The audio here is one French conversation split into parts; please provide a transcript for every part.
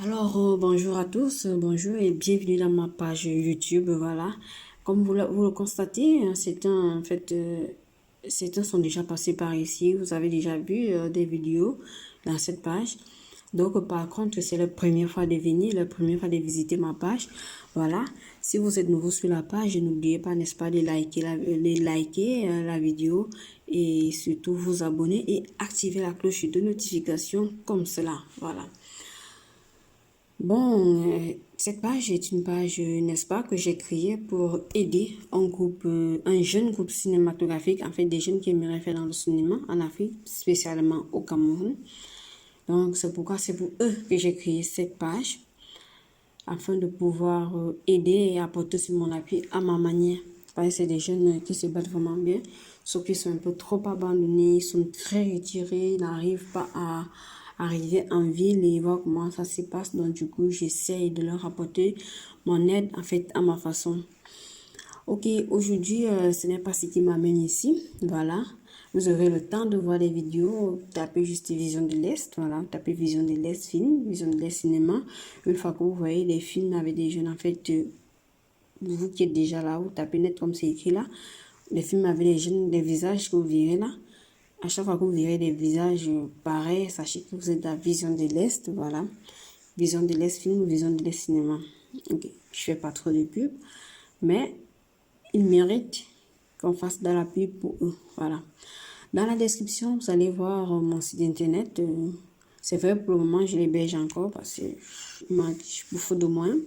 Bonjour à tous, bonjour et bienvenue dans ma page YouTube. Voilà, comme vous le constatez, certains sont déjà passés par ici. Vous avez déjà vu des vidéos dans cette page. Donc, par contre, c'est la première fois de venir, la première fois de visiter ma page. Voilà, si vous êtes nouveau sur la page, n'oubliez pas, n'est-ce pas, de liker la vidéo et surtout vous abonner et activer la cloche de notification comme cela. Voilà. Cette page est une page, n'est-ce pas, que j'ai créée pour aider un jeune groupe cinématographique, en fait, des jeunes qui aimeraient faire dans le cinéma en Afrique, spécialement au Cameroun. Donc, c'est pourquoi c'est pour eux que j'ai créé cette page, afin de pouvoir aider et apporter sur mon appui à ma manière. Parce que c'est des jeunes qui se battent vraiment bien, sauf qu'ils sont un peu trop abandonnés, ils sont très retirés, ils n'arrivent pas à arriver en ville et voir comment ça se passe. Donc, du coup, j'essaye de leur apporter mon aide, en fait, à ma façon. Ok, aujourd'hui, ce n'est pas ce qui m'amène ici. Voilà. Vous aurez le temps de voir des vidéos. Tapez juste Vision de l'Est. Voilà. Tapez Vision de l'Est film, Vision de l'Est cinéma. Une fois que vous voyez des films avec des jeunes, en fait, vous qui êtes déjà là, vous tapez net comme c'est écrit là. Des films avec des jeunes, des visages que vous verrez là. À chaque fois que vous verrez des visages pareils, sachez que vous êtes à Vision de l'Est. Voilà. Vision de l'Est film, Vision de l'Est cinéma. Ok. Je fais pas trop de pub. Mais ils méritent qu'on fasse de la pub pour eux. Voilà. Dans la description, vous allez voir mon site internet. C'est vrai, pour le moment, je l'héberge encore parce que il manque beaucoup de moyens.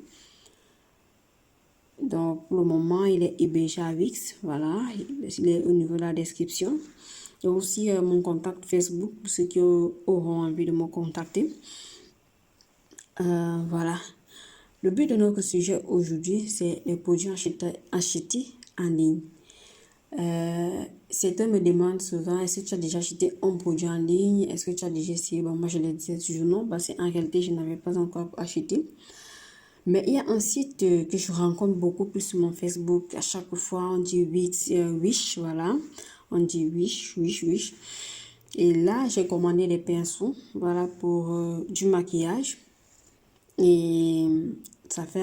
Donc, pour le moment, il est hébergé à Wix. Voilà. Il est au niveau de la description. Il y a aussi mon contact Facebook pour ceux qui auront envie de me contacter. Voilà. Le but de notre sujet aujourd'hui, c'est les produits achetés en ligne. Certains me demandent souvent, est-ce que tu as déjà acheté un produit en ligne? Est-ce que tu as déjà essayé? Bon, moi, je les disais toujours non, parce qu'en réalité, je n'avais pas encore acheté. Mais il y a un site que je rencontre beaucoup plus sur mon Facebook. À chaque fois, on dit Wish, voilà. On dit Wish. Et là, j'ai commandé des pinceaux, voilà, pour du maquillage. Et ça fait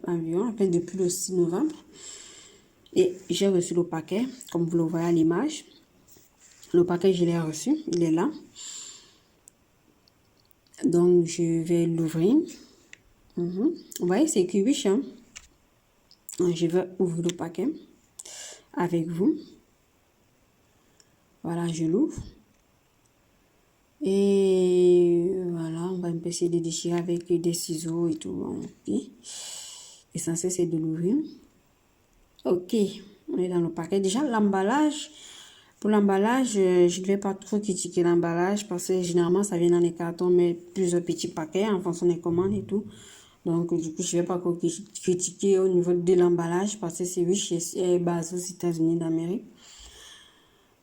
environ, à peine depuis le 6 novembre. Et j'ai reçu le paquet, comme vous le voyez à l'image. Le paquet, je l'ai reçu, il est là. Donc, je vais l'ouvrir. Vous voyez, c'est écrit Wish, hein? Je vais ouvrir le paquet avec vous. Voilà, je l'ouvre. Et voilà, on va un peu essayer de déchirer avec des ciseaux et tout. Ok. L'essentiel, c'est de l'ouvrir. Ok, on est dans le paquet. Déjà, l'emballage, pour l'emballage, je ne vais pas trop critiquer l'emballage parce que généralement, ça vient dans les cartons, mais plusieurs petits paquets en fonction des commandes et tout. Donc, du coup, je ne vais pas critiquer au niveau de l'emballage parce que c'est riche et basé aux États-Unis d'Amérique.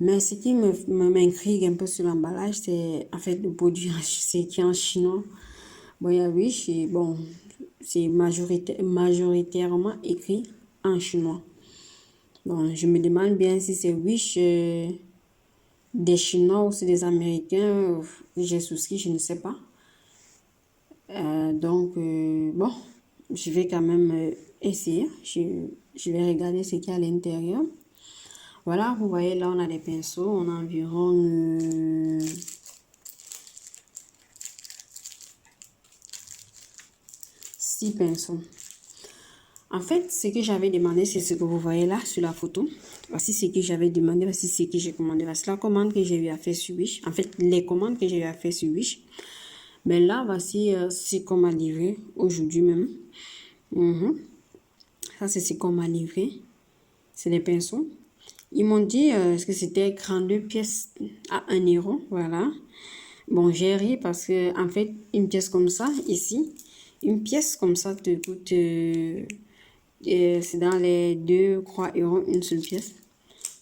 Mais ce qui m'intrigue un peu sur l'emballage, c'est en fait le produit, c'est écrit en chinois. Bon, il y a Wish et bon, c'est majoritairement écrit en chinois. Bon, je me demande bien si c'est Wish des Chinois ou c'est des Américains. J'ai souci, je ne sais pas. Bon, je vais quand même essayer. Je vais regarder ce qu'il y a à l'intérieur. Voilà, vous voyez, là, on a des pinceaux. On a environ 6 pinceaux. En fait, ce que j'avais demandé, c'est ce que vous voyez là sur la photo. Voici ce que j'avais demandé, voici ce que j'ai commandé. Voici la commande que j'ai eu à faire sur Wish. En fait, les commandes que j'ai eu à faire sur Wish. Mais là, voici ce qu'on m'a livré aujourd'hui même. Ça, c'est ce qu'on m'a livré. C'est des pinceaux. Ils m'ont dit que c'était 32 pièces à 1 euro. Voilà. Bon, j'ai ri parce que, en fait, une pièce comme ça, ici, une pièce comme ça te coûte... c'est dans les 2-3 euros une seule pièce.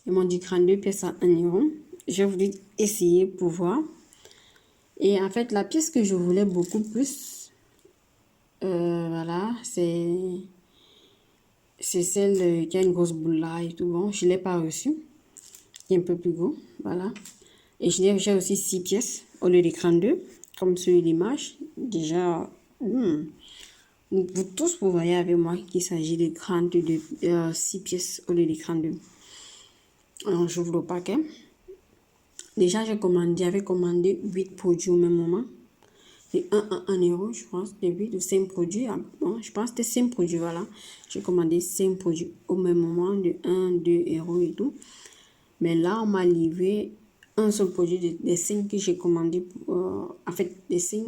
Ils m'ont dit 32 pièces à 1 euro. J'ai voulu essayer pour voir. Et en fait, la pièce que je voulais beaucoup plus, voilà, c'est celle qui a une grosse boule là et tout. Bon, je ne l'ai pas reçue. Qui est un peu plus gros, voilà. Et j'ai aussi 6 pièces au lieu des 32, comme sur l'image. Déjà, Vous tous, vous voyez avec moi qu'il s'agit de crânes de 6 pièces au lieu de crânes de. Alors, j'ouvre le paquet. Déjà, j'avais commandé 8 produits au même moment. De 1 à 1 euro, je pense, de 8 ou 5 produits. Bon, je pense que c'était 5 produits, voilà. J'ai commandé 5 produits au même moment, de 1, 2 euros et tout. Mais là, on m'a livré un seul produit des 5 que j'ai commandé. En fait, des 5.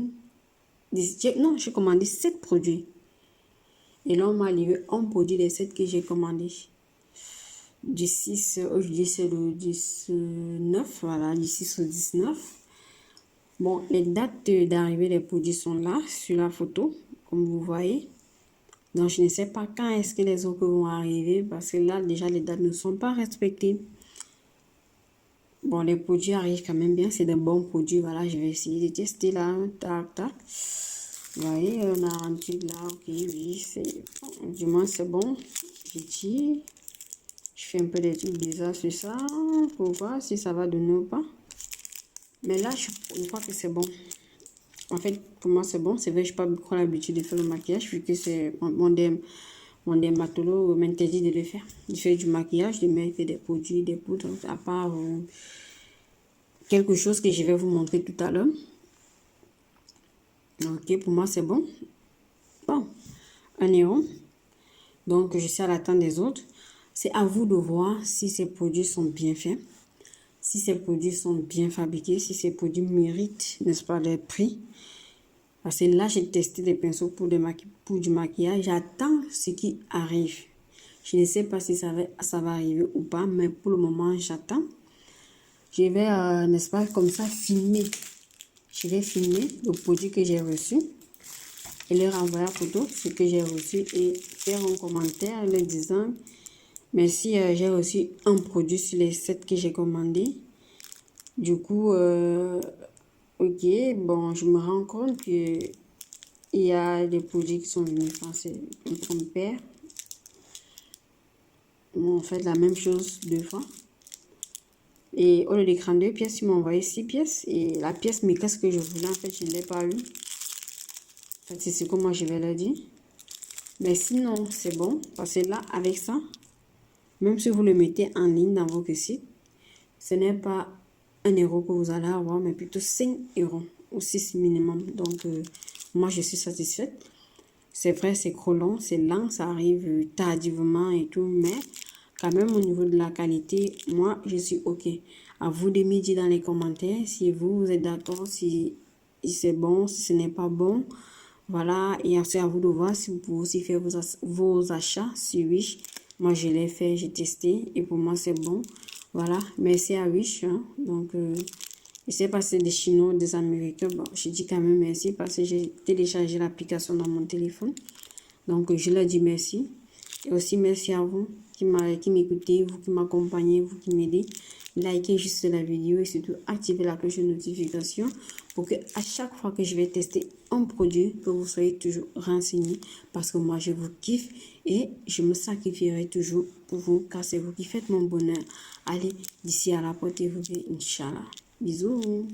Non, j'ai commandé 7 produits. Et là, on m'a livré un produit des 7 que j'ai commandé. Du 6, aujourd'hui c'est le 19, voilà, du 6 au 19. Bon, les dates d'arrivée des produits sont là, sur la photo, comme vous voyez. Donc, je ne sais pas quand est-ce que les autres vont arriver, parce que là, déjà, les dates ne sont pas respectées. Bon, les produits arrivent quand même bien, c'est des bons produits, voilà, je vais essayer de tester là, tac, tac. Vous voyez, on a rendu là, ok, oui, c'est bon, du moins c'est bon. J'ai dit, je fais un peu des trucs bizarres sur ça, pour voir si ça va donner ou pas. Mais là, je crois que c'est bon. En fait, pour moi, c'est bon. C'est vrai, je n'ai pas beaucoup l'habitude de faire le maquillage, vu que c'est mon dermatologue m'interdit de le faire. Je fais du maquillage, de mettre des produits, des poudres, à part quelque chose que je vais vous montrer tout à l'heure. Ok, pour moi, c'est bon. Bon, 1 euro. Donc, je suis à l'attente des autres. C'est à vous de voir si ces produits sont bien faits, si ces produits sont bien fabriqués, si ces produits méritent, n'est-ce pas, les prix. Parce que là, j'ai testé des pinceaux pour du maquillage. J'attends ce qui arrive. Je ne sais pas si ça va arriver ou pas, mais pour le moment, j'attends. Je vais, n'est-ce pas, comme ça, filmer. Je vais filmer le produit que j'ai reçu et leur envoyer la photo, ce que j'ai reçu, et faire un commentaire leur disant merci, j'ai reçu un produit sur les 7 que j'ai commandé. Du coup, ok, bon, je me rends compte que il y a des produits qui sont venus penser une trompeur. On fait la même chose 2 fois. Et au lieu d'écran 2 pièces, ils m'ont envoyé 6 pièces. Et la pièce, mais qu'est-ce que je voulais, en fait, je ne l'ai pas eu. En fait, c'est ce que moi je vais leur dire. Mais sinon, c'est bon. Parce que là, avec ça, même si vous le mettez en ligne dans votre site, ce n'est pas 1 euro que vous allez avoir, mais plutôt 5 euros ou 6 minimum. Donc, moi, je suis satisfaite. C'est vrai, c'est trop long, c'est lent, ça arrive tardivement et tout, mais quand même au niveau de la qualité, moi, je suis OK. À vous de me dire dans les commentaires si vous êtes d'accord, si c'est bon, si ce n'est pas bon. Voilà, et c'est à vous de voir si vous pouvez aussi faire vos achats sur Wish. Moi, je l'ai fait, j'ai testé et pour moi, c'est bon. Voilà, merci à Wish. Hein. Donc, je sais pas si c'est des Chinois ou des Américains. Bon, je dis quand même merci parce que j'ai téléchargé l'application dans mon téléphone. Donc, je leur dis merci. Et aussi, merci à vous qui m'écoutez, vous qui m'accompagnez, vous qui m'aidez. Likez juste la vidéo et surtout activez la cloche de notification pour que à chaque fois que je vais tester un produit, que vous soyez toujours renseignés parce que moi, je vous kiffe et je me sacrifierai toujours pour vous car c'est vous qui faites mon bonheur. Allez, d'ici à la prochaine, Inch'Allah. Bisous.